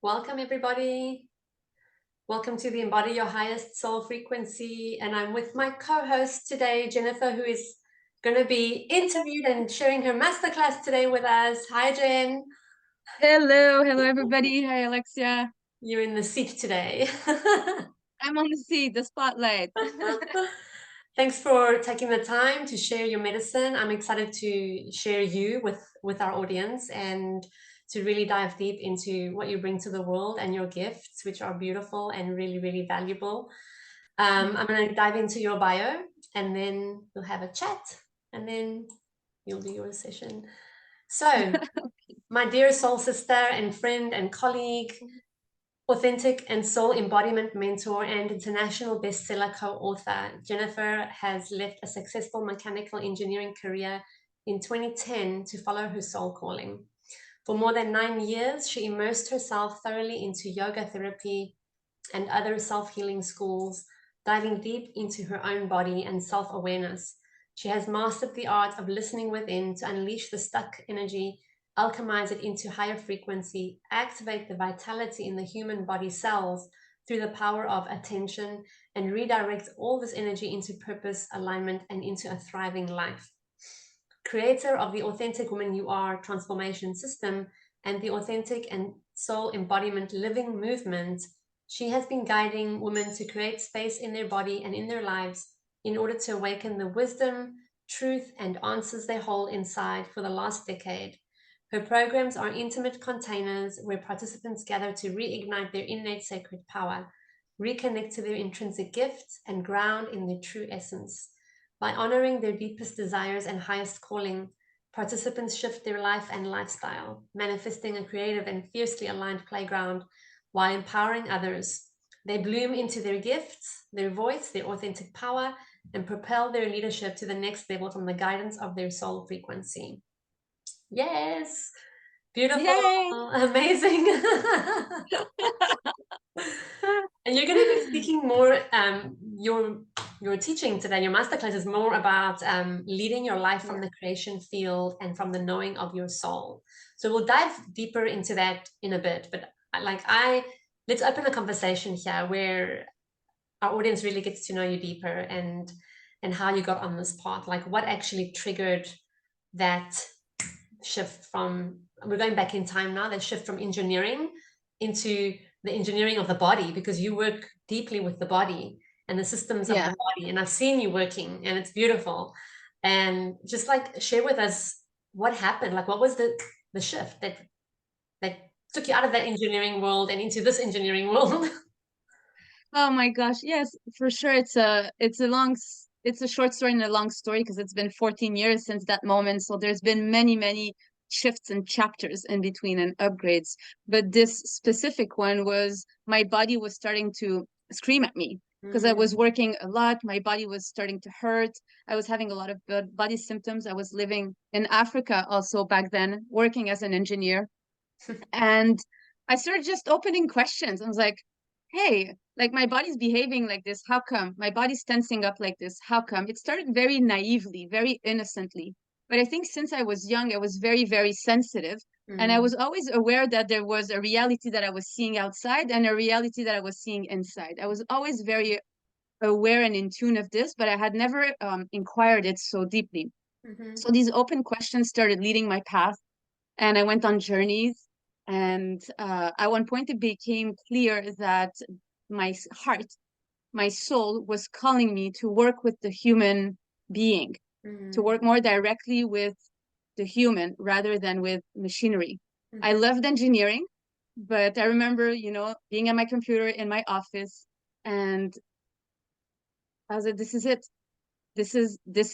Welcome, everybody. Welcome to the Embody Your Highest Soul Frequency. And I'm with my co-host today, Jennifer, who is going to be interviewed and sharing her masterclass today with us. Hi, Jen. Hello, everybody. Hi, Alexia. You're in the seat today. I'm on the seat, the spotlight. Thanks for taking the time to share your medicine. I'm excited to share you with our audience and to really dive deep into what you bring to the world and your gifts, which are beautiful and really, really valuable. I'm going to dive into your bio and then we'll have a chat and then you'll do your session. So, my dear soul sister and friend and colleague, authentic and soul embodiment mentor and international bestseller co-author, Jennifer has left a successful mechanical engineering career in 2010 to follow her soul calling. For more than 9 years, she immersed herself thoroughly into yoga therapy and other self-healing schools, diving deep into her own body and self-awareness. She has mastered the art of listening within to unleash the stuck energy, alchemize it into higher frequency, activate the vitality in the human body cells through the power of attention, and redirect all this energy into purpose, alignment, and into a thriving life. Creator of the Authentic Woman You Are transformation system and the Authentic and Soul Embodiment living movement, she has been guiding women to create space in their body and in their lives in order to awaken the wisdom, truth, and answers they hold inside for the last decade. Her programs are intimate containers where participants gather to reignite their innate sacred power, reconnect to their intrinsic gifts, and ground in their true essence. By honoring their deepest desires and highest calling, participants shift their life and lifestyle, manifesting a creative and fiercely aligned playground while empowering others. They bloom into their gifts, their voice, their authentic power, and propel their leadership to the next level from the guidance of their soul frequency. Yes, beautiful, Yay! amazing. And you're going to be speaking more. Your teaching today, your masterclass is more about leading your life from the creation field and from the knowing of your soul. So we'll dive deeper into that in a bit. But let's open a conversation here where our audience really gets to know you deeper and how you got on this path. Like what actually triggered that shift from, we're going back in time now, that shift from engineering into the engineering of the body, because you work deeply with the body and the systems of the body, and I've seen you working and it's beautiful. And just like share with us what happened, like what was the shift that took you out of that engineering world and into this engineering world? Oh my gosh, yes, for sure. It's a short story and a long story because it's been 14 years since that moment. So there's been many shifts and chapters in between and upgrades. But this specific one was my body was starting to scream at me because I was working a lot. My body was starting to hurt. I was having a lot of body symptoms. I was living in Africa also back then, working as an engineer. And I started just opening questions. I was like, hey, like my body's behaving like this. How come? My body's tensing up like this. How come? It started very naively, very innocently. But I think since I was young, I was very sensitive. And I was always aware that there was a reality that I was seeing outside and a reality that I was seeing inside. I was always very aware and in tune of this, but I had never inquired it so deeply. So these open questions started leading my path, and I went on journeys. And at one point, it became clear that my heart, my soul was calling me to work with the human being, to work more directly with the human rather than with machinery. I loved engineering, but I remember, being at my computer in my office, and I was like, this is it. This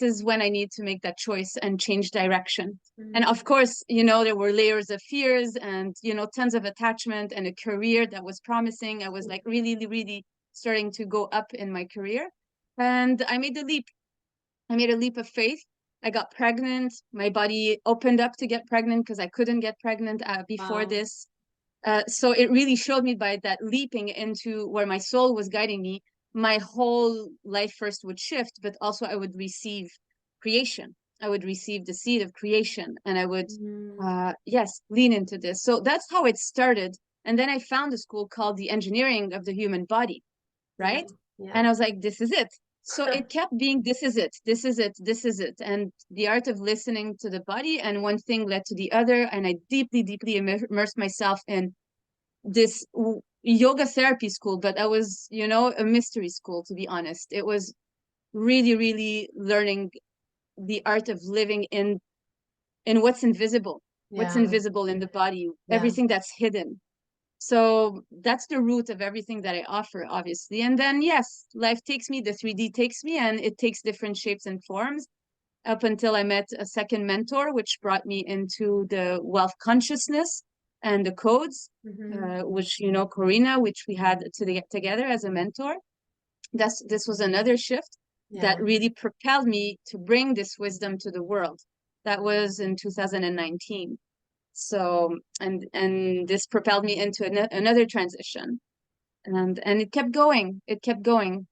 is when I need to make that choice and change direction. And of course, there were layers of fears and, tons of attachment and a career that was promising. I was like really starting to go up in my career. And I made the leap. I made a leap of faith. I got pregnant. My body opened up to get pregnant because I couldn't get pregnant before this. So it really showed me by that leaping into where my soul was guiding me, my whole life first would shift, but also I would receive creation. I would receive the seed of creation, and I would, yes, lean into this. So that's how it started. And then I found a school called the Engineering of the Human Body, right? Yeah. And I was like, this is it. So it kept being, this is it, this is it, this is it. And the art of listening to the body, and one thing led to the other. And I deeply, deeply immersed myself in this yoga therapy school, but I was, you know, a mystery school, to be honest. It was really, really learning the art of living in what's invisible, what's Yeah. invisible in the body, Yeah. everything that's hidden. So that's the root of everything that I offer, obviously. And then, yes, life takes me, the 3D takes me, and it takes different shapes and forms up until I met a second mentor, which brought me into the wealth consciousness and the codes, which, you know, Corina, which we had together as a mentor. This was another shift Yeah. that really propelled me to bring this wisdom to the world. That was in 2019. So, and this propelled me into another transition, and it kept going. It kept going.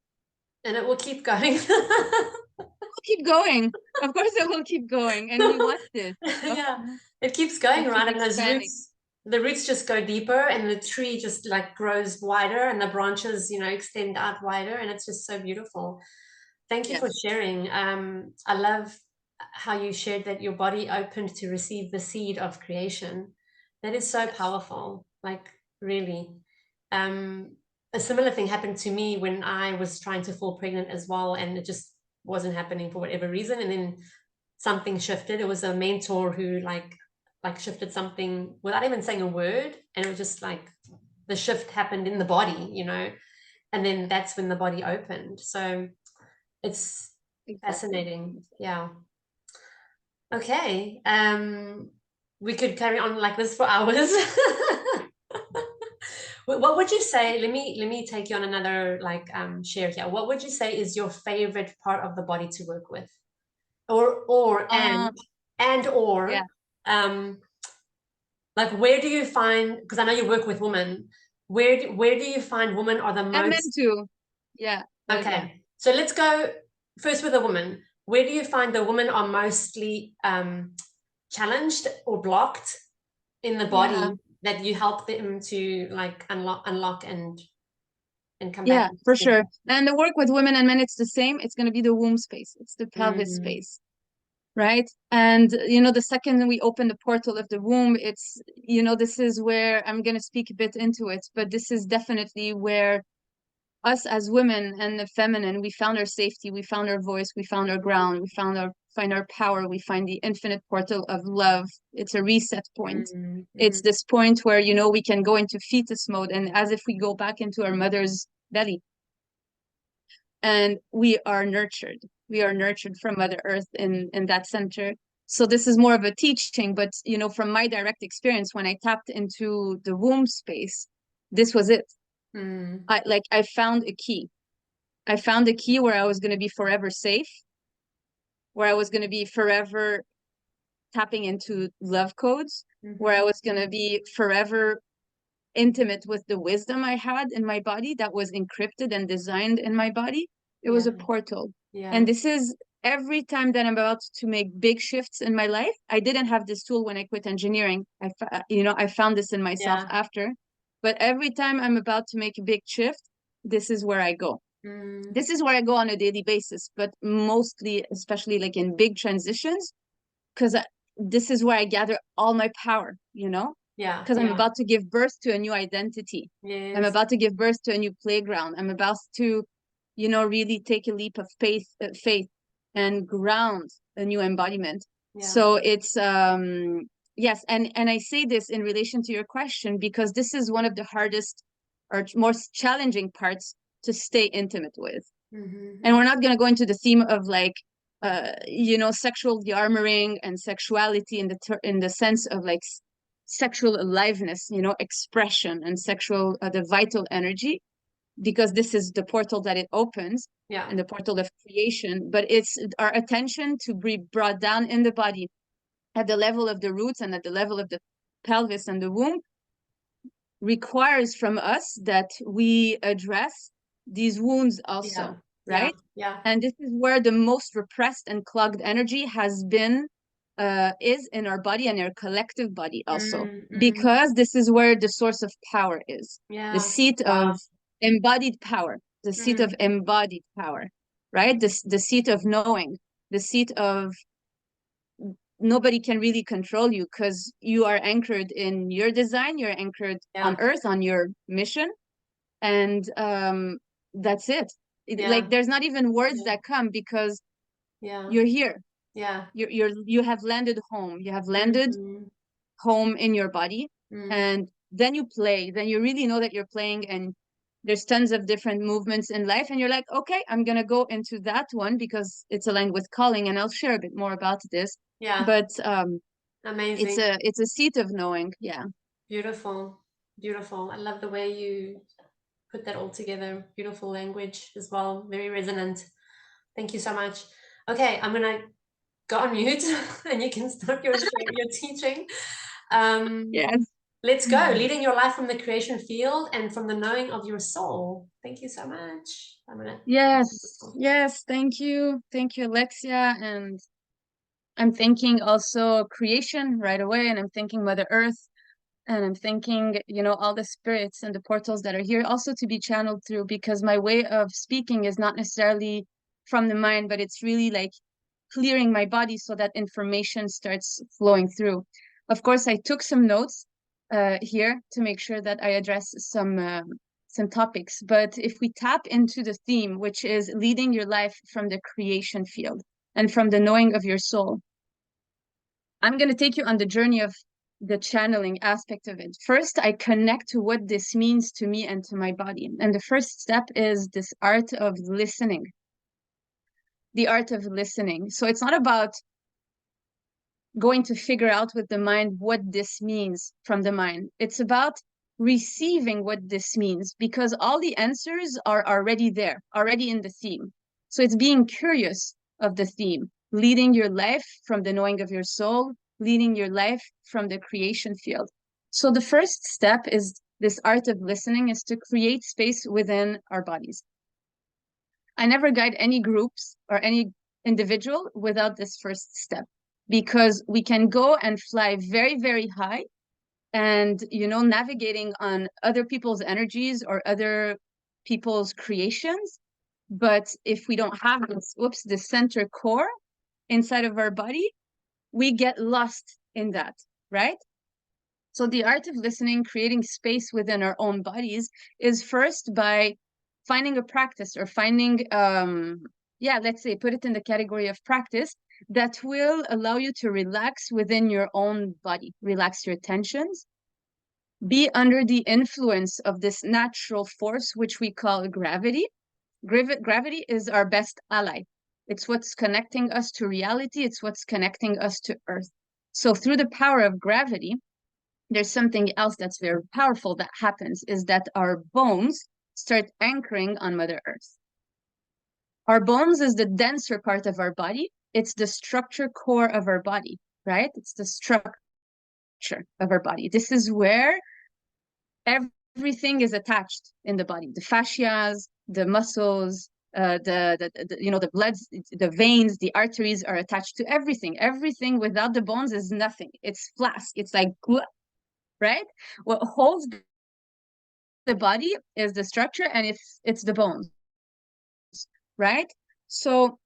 And it will keep going. We'll keep going. Of course, it will keep going, and we want this. Yeah, it keeps going, We'll keep right? And those expanding. roots, the roots just go deeper, and the tree just like grows wider, and the branches, you know, extend out wider, and it's just so beautiful. Thank you for Yes. sharing. I love how you shared that your body opened to receive the seed of creation. That is so Yes. powerful, like really. Um, a similar thing happened to me when I was trying to fall pregnant as well, and it just wasn't happening for whatever reason. And then something shifted. It was a mentor who like shifted something without even saying a word, and it was just like the shift happened in the body, you know, and then that's when the body opened. So it's Exactly. fascinating. Yeah. Okay. We could carry on like this for hours. What would you say? Let me take you on another like share here. What would you say is your favorite part of the body to work with? Or Um. and Yeah. or um like where do you find, because I know you work with women, where do you find women are the And men most too. Yeah. But yeah. okay, so let's go first with a woman. Where do you find the women are mostly challenged or blocked in the Yeah. body that you help them to like unlock and come back Yeah, for into? sure. And the work with women and men, it's the same. It's going to be the womb space. It's the pelvis Mm, space, right? And, you know, the second we open the portal of the womb, it's, you know, this is where I'm going to speak a bit into it, but this is definitely where us as women and the feminine, we found our safety, we found our voice, we found our ground, we find our power, we find the infinite portal of love. It's a reset point. It's mm, this point where, you know, we can go into fetus mode, and as if we go back into our mother's belly, and we are nurtured. We are nurtured from Mother Earth in that center. So this is more of a teaching, but you know, from my direct experience, when I tapped into the womb space, this was it. mm, I found a key. I found a key where I was going to be forever safe, where I was going to be forever tapping into love codes, where I mhm. was going to be forever intimate with the wisdom I had in my body that was encrypted and designed in my body. It was Yeah, a portal. yeah, And this is every time that I'm about to make big shifts in my life. I didn't have this tool when I quit engineering. You know, I found this in myself yeah. after. But every time I'm about to make a big shift, this is where I go. Mm, This is where I go on a daily basis, but mostly, especially like in big transitions, because this is where I gather all my power, you know, yeah, because I'm yeah. about to give birth to a new identity. I'm Yes. about to give birth to a new playground. I'm about to, you know, really take a leap of faith and ground a new embodiment. Yeah. So it's yes, and I say this in relation to your question because this is one of the hardest or most challenging parts to stay intimate with. And we're Mm-hmm. not going to go into the theme of like you know, sexual de-armoring and sexuality in the sense of like sexual aliveness, you know, expression and sexual the vital energy, because this is the portal that it opens Yeah. and the portal of creation. But it's our attention to be brought down in the body at the level of the roots and at the level of the pelvis and the womb requires from us that we address these wounds Yeah. also, Yeah. right? Yeah. And this is where the most repressed and clogged energy has been is in our body and our collective body also, Mm-hmm. because this is where the source of power is, the Yeah. seat Wow. of embodied power, the seat of embodied power, right? The seat of knowing, the seat of nobody can really control you because you are anchored in your design, you're anchored on Yeah. earth, on your mission, and that's it. Like Yeah. there's not even words Yeah. that come because Yeah. you're here. Yeah. You have landed home. You have landed Mm-hmm. home in your body, Mm. and then you play. Then you really know that you're playing, and there's tons of different movements in life, and you're like, okay, I'm gonna go into that one because it's aligned with calling, and I'll share a bit more about this. Yeah. But Amazing. it's a seat of knowing. Yeah. Beautiful. Beautiful. I love the way you put that all together. Beautiful language as well. Very resonant. Thank you so much. Okay, I'm gonna go on mute and you can start your teaching. Yes. Let's go. Leading your life from the creation field and from the knowing of your soul. Thank you so much. I'm gonna. Yes. Yes. Thank you. Thank you, Alexia. And I'm thinking also creation right away, and I'm thinking Mother Earth, and I'm thinking, all the spirits and the portals that are here also to be channeled through, because my way of speaking is not necessarily from the mind, but it's really like clearing my body so that information starts flowing through. Of course, I took some notes here to make sure that I address some topics. But if we tap into the theme, which is leading your life from the creation field and from the knowing of your soul, I'm going to take you on the journey of the channeling aspect of it. First, I connect to what this means to me and to my body. And the first step is this art of listening. The art of listening. So it's not about going to figure out with the mind what this means from the mind. It's about receiving what this means, because all the answers are already there, already in the theme. So it's being curious of the theme, leading your life from the knowing of your soul, leading your life from the creation field. So the first step is this art of listening, is to create space within our bodies. I never guide any groups or any individual without this first step, because we can go and fly very, very high and, navigating on other people's energies or other people's creations. But if we don't have the center core inside of our body, we get lost in that, right? So the art of listening, creating space within our own bodies, is first by finding a practice, or finding, let's say, put it in the category of practice that will allow you to relax within your own body, relax your tensions, be under the influence of this natural force, which we call gravity. Gravity is our best ally. It's what's connecting us to reality. It's what's connecting us to Earth. So through the power of gravity, there's something else that's very powerful that happens, is that our bones start anchoring on Mother Earth. Our bones is the denser part of our body. It's the structure core of our body, right? It's the structure of our body. This is where everything is attached in the body. The fascias, the muscles, the blood, the veins, the arteries are attached to everything. Everything without the bones is nothing. It's flask. It's like, right? What holds the body is the structure, and it's the bones, right? So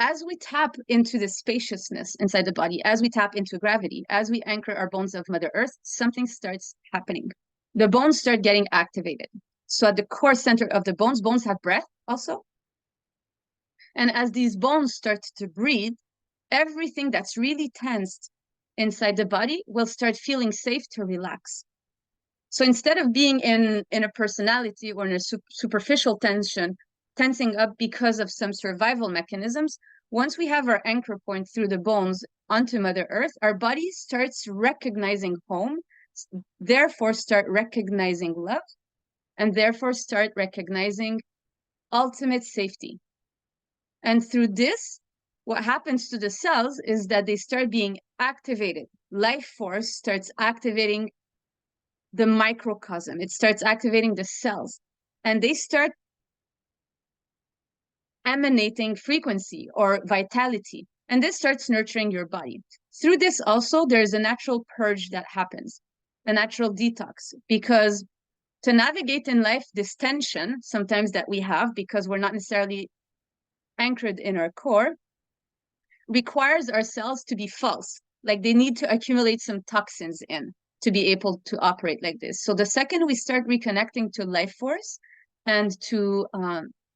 as we tap into the spaciousness inside the body, as we tap into gravity, as we anchor our bones of Mother Earth, something starts happening. The bones start getting activated. So at the core center of the bones have breath also. And as these bones start to breathe, everything that's really tensed inside the body will start feeling safe to relax. So instead of being in a personality or in a superficial tension, tensing up because of some survival mechanisms, once we have our anchor point through the bones onto Mother Earth, our body starts recognizing home, therefore start recognizing love, and therefore start recognizing ultimate safety. And through this, what happens to the cells is that they start being activated. Life force starts activating the microcosm. It starts activating the cells, and they start emanating frequency or vitality. And this starts nurturing your body. Through this also, there's a natural purge that happens, a natural detox, because to navigate in life, this tension sometimes that we have because we're not necessarily anchored in our core requires our cells to be false. Like they need to accumulate some toxins in to be able to operate like this. So the second we start reconnecting to life force and to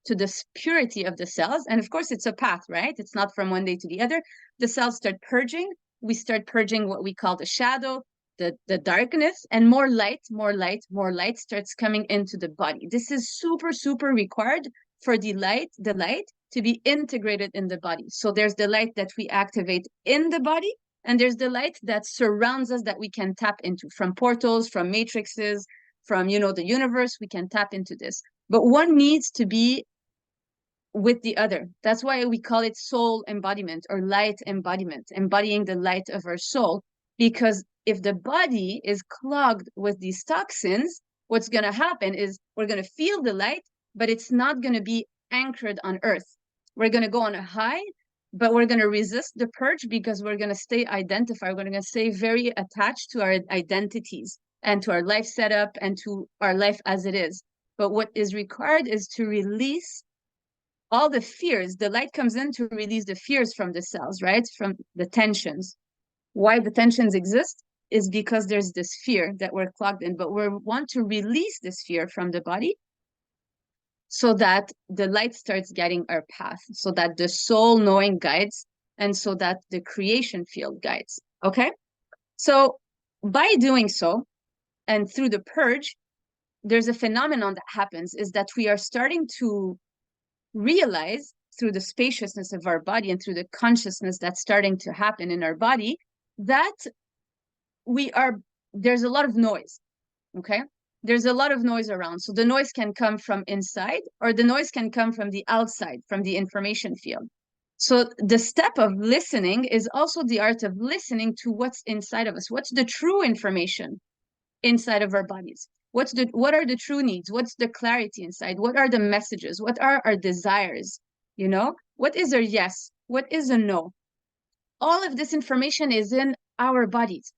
the purity of the cells, and of course it's a path, right? It's not from one day to the other. The cells start purging. We start purging what we call the shadow, the darkness, and more light, more light, more light starts coming into the body. This is super, super required for the light to be integrated in the body. So there's the light that we activate in the body, and there's the light that surrounds us that we can tap into from portals, from matrices, from, you know, the universe. We can tap into this. But one needs to be with the other. That's why we call it soul embodiment or light embodiment, embodying the light of our soul. Because if the body is clogged with these toxins, what's going to happen is we're going to feel the light, but it's not going to be anchored on earth. We're going to go on a high, but we're going to resist the purge because we're going to stay identified. We're going to stay very attached to our identities and to our life setup and to our life as it is. But what is required is to release all the fears. The light comes in to release the fears from the cells, right? From the tensions. Why the tensions exist is because there's this fear that we're clogged in, but we want to release this fear from the body so that the light starts getting our path, so that the soul knowing guides, and so that the creation field guides, okay? So by doing so, and through the purge, there's a phenomenon that happens, is that we are starting to realize through the spaciousness of our body and through the consciousness that's starting to happen in our body that there's a lot of noise, okay? There's a lot of noise around. So the noise can come from inside or the noise can come from the outside, from the information field. So the step of listening is also the art of listening to what's inside of us. What's the true information inside of our bodies? What are the true needs? What's the clarity inside? What are the messages? What are our desires? You know, what is a yes? What is a no? All of this information is in our bodies.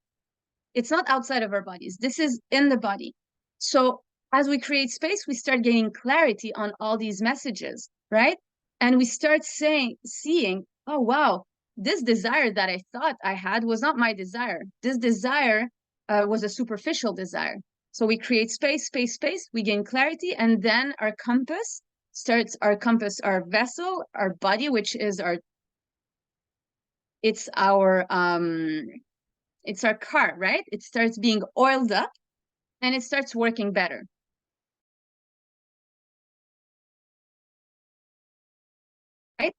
It's not outside of our bodies. This is in the body. So as we create space, we start gaining clarity on all these messages, right? And we start seeing, oh, wow, this desire that I thought I had was not my desire. This desire was a superficial desire. So we create space, we gain clarity, and then our compass, our vessel, our body, which is it's our car, right? It starts being oiled up and it starts working better. Right?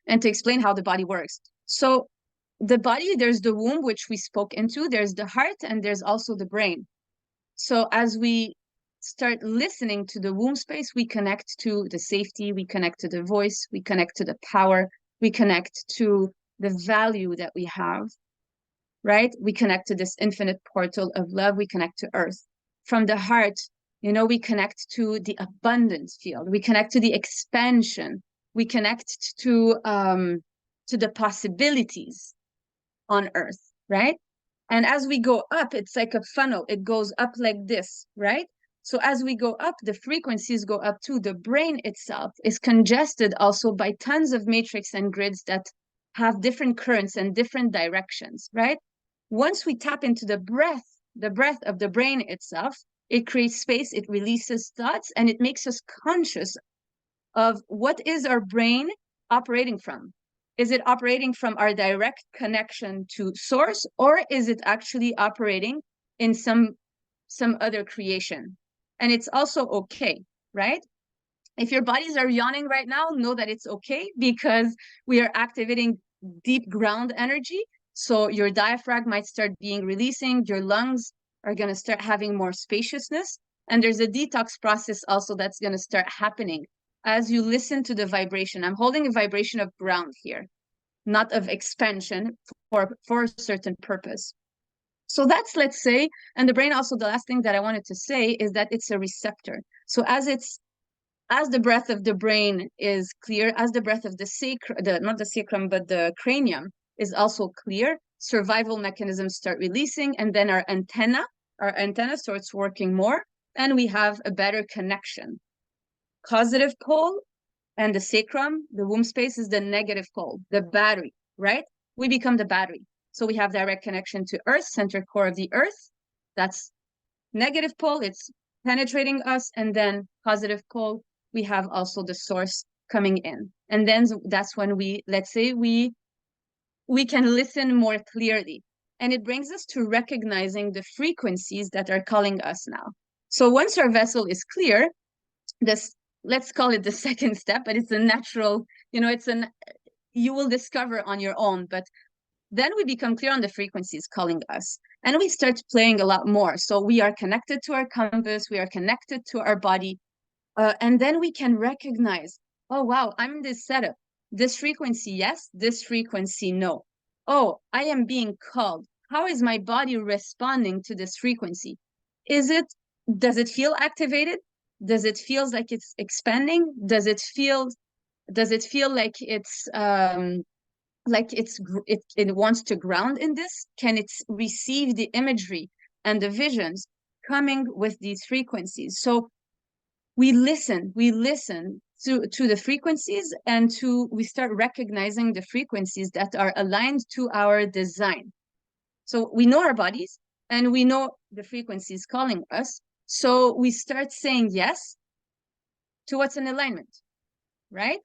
And to explain how the body works. So the body, there's the womb, which we spoke into, there's the heart, and there's also the brain. So as we start listening to the womb space, we connect to the safety, we connect to the voice, we connect to the power, we connect to the value that we have, right? We connect to this infinite portal of love, we connect to earth. From the heart, you know, we connect to the abundance field, we connect to the expansion, we connect to the possibilities on earth, right? And as we go up, it's like a funnel. It goes up like this, right? So as we go up, the frequencies go up too. The brain itself is congested also by tons of matrix and grids that have different currents and different directions, right? Once we tap into the breath of the brain itself, it creates space, it releases thoughts, and it makes us conscious of what is our brain operating from. Is it operating from our direct connection to source, or is it actually operating in some other creation? And it's also okay, right? If your bodies are yawning right now, know that it's okay because we are activating deep ground energy. So your diaphragm might start being releasing, your lungs are going to start having more spaciousness. And there's a detox process also that's going to start happening as you listen to the vibration. I'm holding a vibration of ground here, not of expansion for a certain purpose. So that's, let's say, and the brain also, the last thing that I wanted to say is that it's a receptor. So as it's as the breath of the brain is clear, as the breath of the sacrum, not the sacrum, but the cranium is also clear, survival mechanisms start releasing, and then our antenna starts working more, and we have a better connection. Causative pole and the sacrum, the womb space, is the negative pole, the battery, right? We become the battery. So we have direct connection to earth, center core of the earth. That's negative pole, it's penetrating us. And then positive pole, we have also the source coming in. And then that's when let's say we can listen more clearly. And it brings us to recognizing the frequencies that are calling us now. So once our vessel is clear, let's call it the second step, but it's a natural, you will discover on your own, but then we become clear on the frequencies calling us, and we start playing a lot more. So we are connected to our compass, we are connected to our body, and then we can recognize, oh, wow, I'm in this setup. This frequency, yes. This frequency, no. Oh, I am being called. How is my body responding to this frequency? Does it feel activated? Does it feel like it's expanding? Does it feel like it wants to ground in this? Can it receive the imagery and the visions coming with these frequencies? So we listen to the frequencies, and we start recognizing the frequencies that are aligned to our design. So we know our bodies and we know the frequencies calling us. So we start saying yes to what's in alignment, right?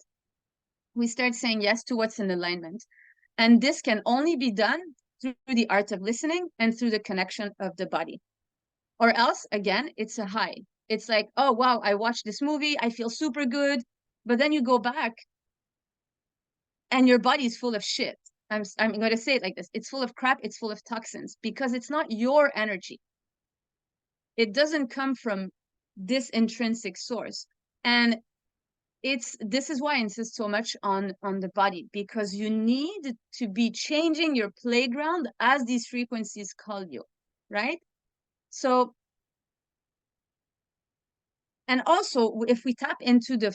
We start saying yes to what's in alignment. And this can only be done through the art of listening and through the connection of the body. Or else, again, it's a high. It's like, oh, wow, I watched this movie, I feel super good. But then you go back and your body is full of shit. I'm going to say it like this. It's full of crap. It's full of toxins, because it's not your energy. It doesn't come from this intrinsic source. And this is why I insist so much on the body, because you need to be changing your playground as these frequencies call you, right? So, and also, if we tap into the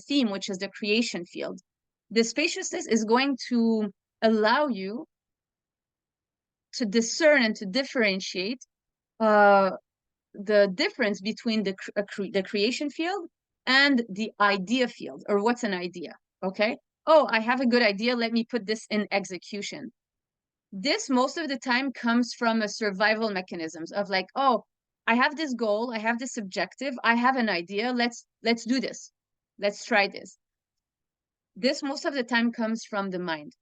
theme, which is the creation field, the spaciousness is going to allow you to discern and to differentiate the difference between the creation field and the idea field, or what's an idea, okay? Oh, I have a good idea, let me put this in execution. This most of the time comes from a survival mechanisms of like, oh, I have this goal, I have this objective, I have an idea, let's do this. Let's try this. This most of the time comes from the mind.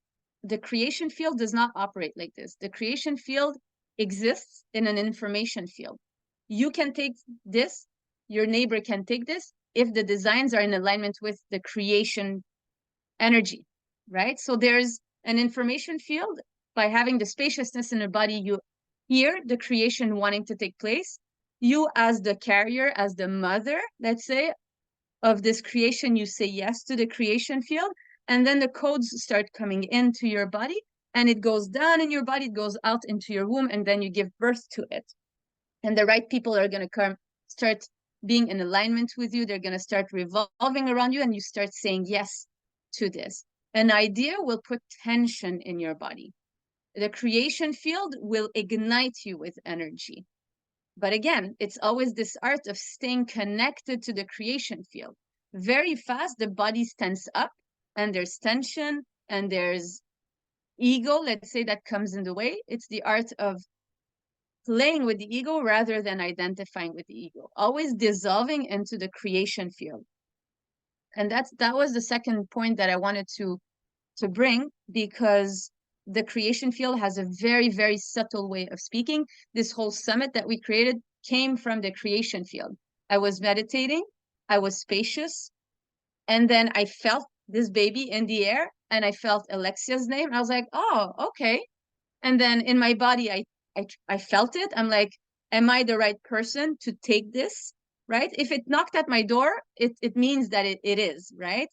The creation field does not operate like this. The creation field exists in an information field. You can take this, your neighbor can take this, if the designs are in alignment with the creation energy, right? So there's an information field. By having the spaciousness in the body, you hear the creation wanting to take place. You, as the carrier, as the mother, let's say, of this creation, you say yes to the creation field, and then the codes start coming into your body, and it goes down in your body, it goes out into your womb, and then you give birth to it. And the right people are going to start being in alignment with you. They're going to start revolving around you, and you start saying yes to this. An idea will put tension in your body. The creation field will ignite you with energy. But again, it's always this art of staying connected to the creation field. Very fast, the body stands up, and there's tension, and there's ego, let's say, that comes in the way. It's the art of playing with the ego rather than identifying with the ego, always dissolving into the creation field. And that was the second point that I wanted to bring, because the creation field has a very, very subtle way of speaking. This whole summit that we created came from the creation field. I was meditating, I was spacious, and then I felt this baby in the air, and I felt Alexia's name. I was like, oh, okay. And then in my body, I felt it. I'm like, am I the right person to take this, right? If it knocked at my door, it means that it is, right?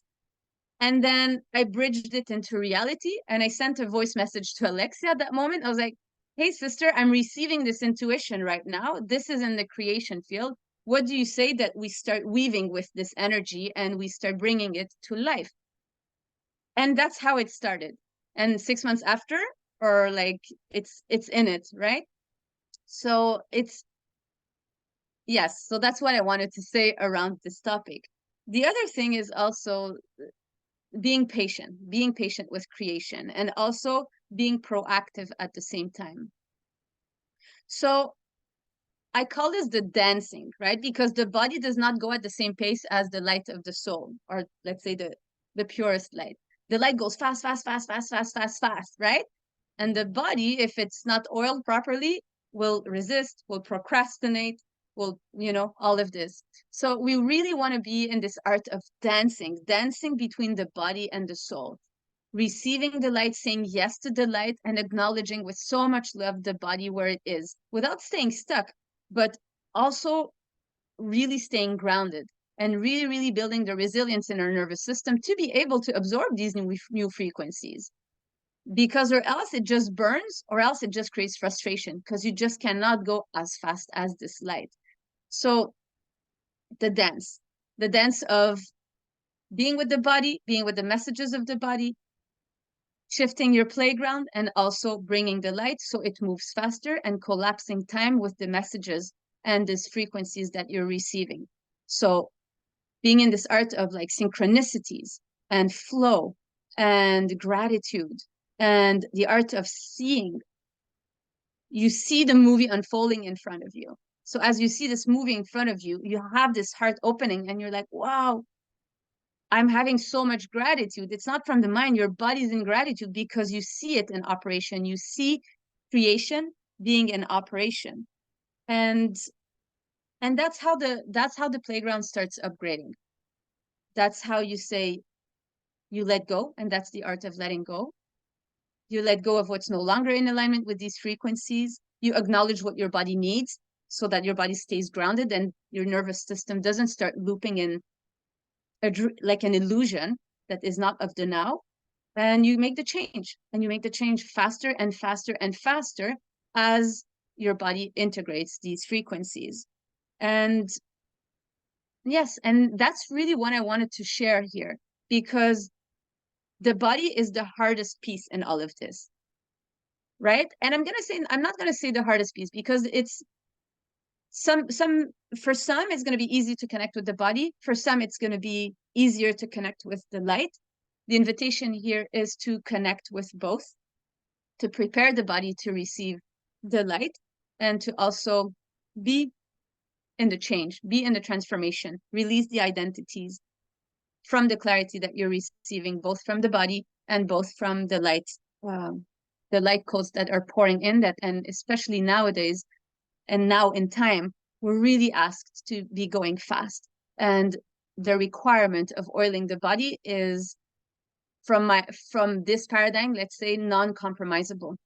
And then I bridged it into reality, and I sent a voice message to Alexia at that moment. I was like, hey, sister, I'm receiving this intuition right now. This is in the creation field. what do you say that we start weaving with this energy and we start bringing it to life? And that's how it started. And 6 months after, or like it's in it, right? So it's, yes, so that's what I wanted to say around this topic. The other thing is also being patient with creation, and also being proactive at the same time. So I call this the dancing, right? Because the body does not go at the same pace as the light of the soul, or let's say the purest light. The light goes fast, fast, fast, fast, fast, fast, fast, right? And the body, if it's not oiled properly, will resist, will procrastinate, will, all of this. So we really want to be in this art of dancing, dancing between the body and the soul, receiving the light, saying yes to the light, and acknowledging with so much love the body where it is without staying stuck, but also really staying grounded and really, really building the resilience in our nervous system to be able to absorb these new frequencies. Because or else it just burns, or else it just creates frustration, because you just cannot go as fast as this light. So the dance of being with the body, being with the messages of the body, shifting your playground, and also bringing the light so it moves faster, and collapsing time with the messages and these frequencies that you're receiving. So being in this art of like synchronicities and flow and gratitude and the art of seeing. You see the movie unfolding in front of you. So as you see this movie in front of you, you have this heart opening and you're like, wow, I'm having so much gratitude. It's not from the mind, your body's in gratitude because you see it in operation. You see creation being in operation. And that's how the playground starts upgrading. That's how you say you let go, and that's the art of letting go. You let go of what's no longer in alignment with these frequencies. You acknowledge what your body needs so that your body stays grounded and your nervous system doesn't start looping in like an illusion that is not of the now. And you make the change, and you make the change faster and faster and faster as your body integrates these frequencies. And yes, and that's really what I wanted to share here, because the body is the hardest piece in all of this, right? And I'm not gonna say the hardest piece, because it's some for some it's gonna be easy to connect with the body. For some it's gonna be easier to connect with the light. The invitation here is to connect with both, to prepare the body to receive the light, and to also be in the change, be in the transformation, release the identities from the clarity that you're receiving, both from the body and both from the light codes that are pouring in that. And especially nowadays and now in time, we're really asked to be going fast. And the requirement of oiling the body is, from this paradigm, let's say, non-compromisable.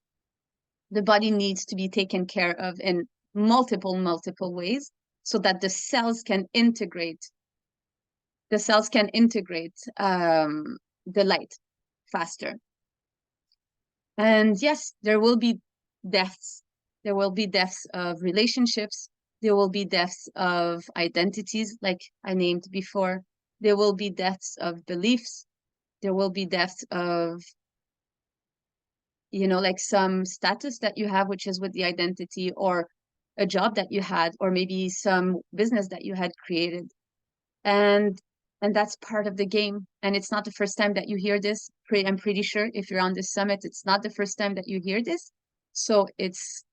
The body needs to be taken care of in multiple ways so that the cells can integrate the light faster. And yes, there will be deaths. There will be deaths of relationships. There will be deaths of identities, like I named before. There will be deaths of beliefs. There will be deaths of, like some status that you have, which is with the identity, or a job that you had, or maybe some business that you had created. And that's part of the game. And it's not the first time that you hear this. I'm pretty sure if you're on this summit, it's not the first time that you hear this. So it's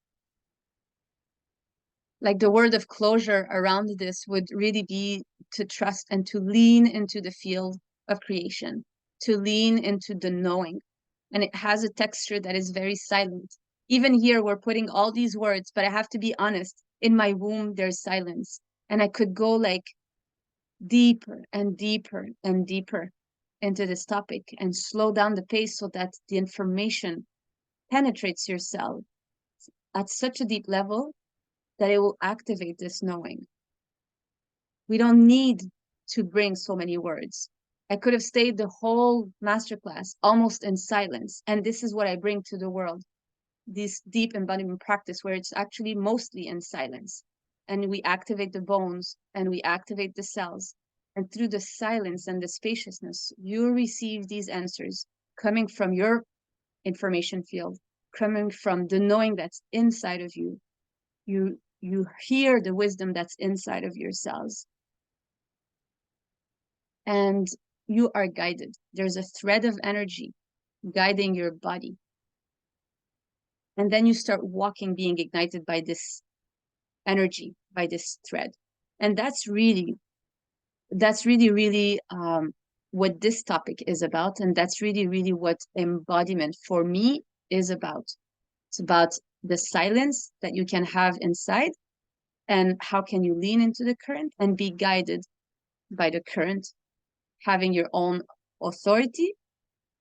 like the word of closure around this would really be to trust and to lean into the field of creation, to lean into the knowing. And it has a texture that is very silent. Even here, we're putting all these words, but I have to be honest. In my womb, there's silence. And I could go like deeper and deeper and deeper into this topic and slow down the pace so that the information penetrates your cell at such a deep level that it will activate this knowing. We don't need to bring so many words. I could have stayed the whole masterclass almost in silence. And this is what I bring to the world, this deep embodiment practice where it's actually mostly in silence. and we activate the bones and we activate the cells. And through the silence and the spaciousness, you receive these answers coming from your information field, coming from the knowing that's inside of you. You hear the wisdom that's inside of your cells. And you are guided. There's a thread of energy guiding your body. And then you start walking, being ignited by this energy, by this thread. And that's really, really what this topic is about. And that's really, really what embodiment for me is about. It's about the silence that you can have inside, and how can you lean into the current and be guided by the current, having your own authority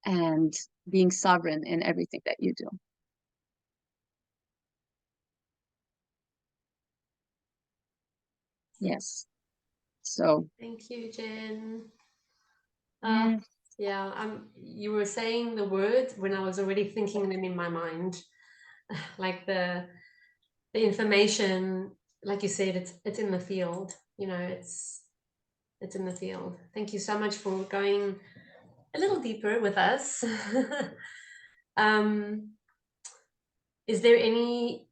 and being sovereign in everything that you do. Yes. So Thank you, Jen. yeah. Yeah, you were saying the word when I was already thinking them in my mind. Like the information, like you said, it's in the field. You know, it's in the field. Thank you so much for going a little deeper with us. Is there any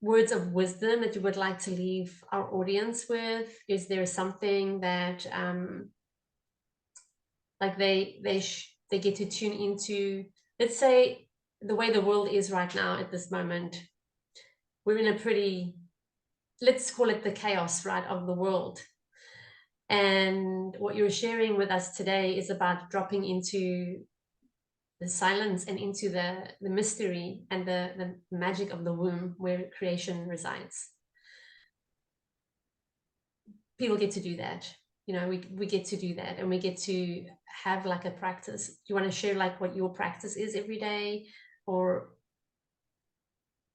words of wisdom that you would like to leave our audience with? Is there something that like they get to tune into? Let's say the way the world is right now at this moment, we're in a pretty, let's call it the chaos, right, of the world. And what you're sharing with us today is about dropping into the silence and into the mystery and the magic of the womb where creation resides. People get to do that. You know, we get to do that, and we get to have like a practice. Do you want to share like what your practice is every day? Or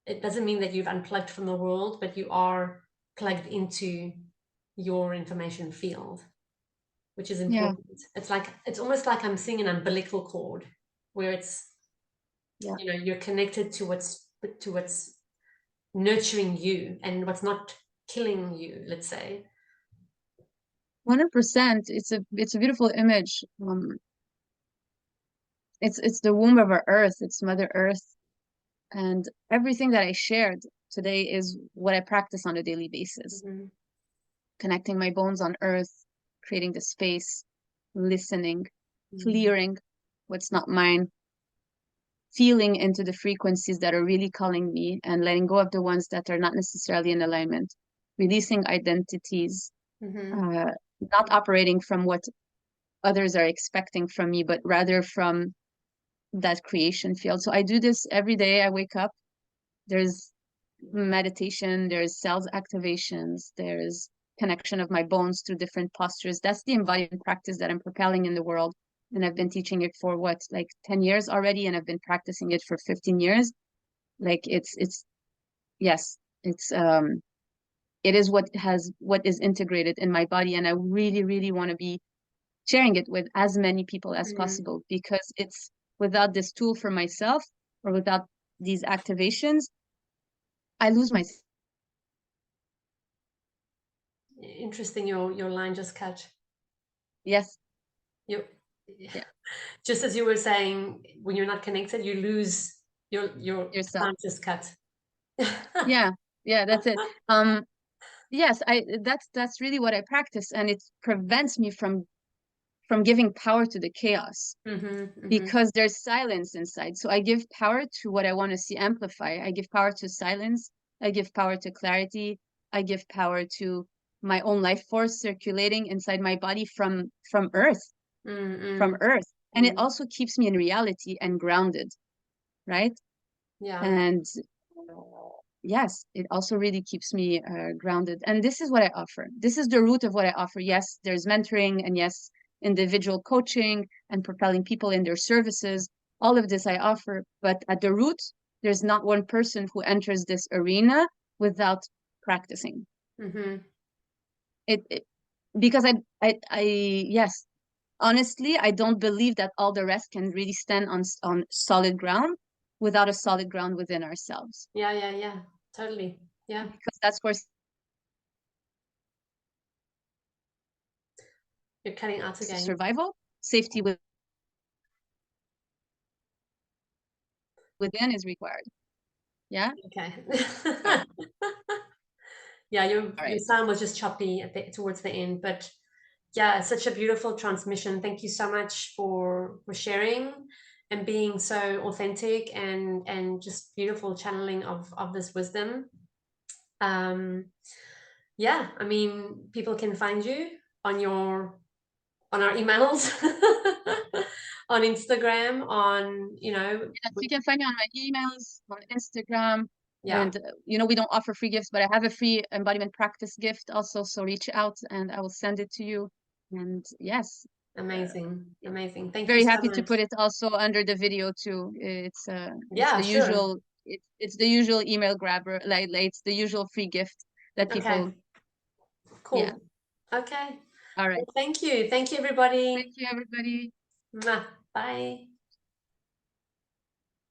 it doesn't mean that you've unplugged from the world, but you are plugged into your information field, which is important. Yeah. It's almost like I'm seeing an umbilical cord where it's, you know, you're connected to what's nurturing you and what's not killing you, let's say. 100%. It's a beautiful image. It's the womb of our earth. It's Mother Earth, and everything that I shared today is what I practice on a daily basis. Mm-hmm. Connecting my bones on earth, creating the space, listening, clearing what's not mine, feeling into the frequencies that are really calling me, and letting go of the ones that are not necessarily in alignment, releasing identities, not operating from what others are expecting from me, but rather from that creation field. So I do this every day. I wake up, there's meditation, there's cells activations, there's connection of my bones through different postures. That's the embodiment practice that I'm propelling in the world. And I've been teaching it for what, like 10 years already, and I've been practicing it for 15 years. Like it is what is integrated in my body, and I really, really want to be sharing it with as many people as possible, because it's without this tool for myself, or without these activations, I lose myself. Interesting, your line just cut. Yes. Yeah. Just as you were saying, when you're not connected, you lose your sound just cut. Yeah, that's it. Yes, that's really what I practice, and it prevents me from giving power to the chaos, because there's silence inside. So I give power to what I want to see amplify. I give power to silence. I give power to clarity. I give power to my own life force circulating inside my body from earth, and it also keeps me in reality and grounded, right? Yeah. And yes, it also really keeps me grounded. And this is what I offer. This is the root of what I offer. Yes, there's mentoring, and yes, individual coaching and propelling people in their services. All of this I offer. But at the root, there's not one person who enters this arena without practicing. Because yes, honestly, I don't believe that all the rest can really stand on solid ground without a solid ground within ourselves. Yeah, totally. Yeah, because that's where You're cutting out again. survival, safety within is required. Yeah. Okay. Oh, Yeah, all your right. sound was just choppy towards the end, but yeah, such a beautiful transmission. Thank you so much for sharing and being so authentic and just beautiful channeling of this wisdom. Yeah, I mean, people can find you on our emails, on Instagram, on Yes, you can find me on my emails, on Instagram, yeah, and we don't offer free gifts, but I have a free embodiment practice gift also. So reach out, and I will send it to you. And yes, amazing, amazing. Thank you very so happy to much. put it also under the video too. It's Yeah, the sure. usual it's the usual email grabber, like it's the usual free gift that Okay, people. Yeah. cool. Okay. All Well, right. thank you. Thank you, Thank everybody. you, everybody. Mwah. Bye.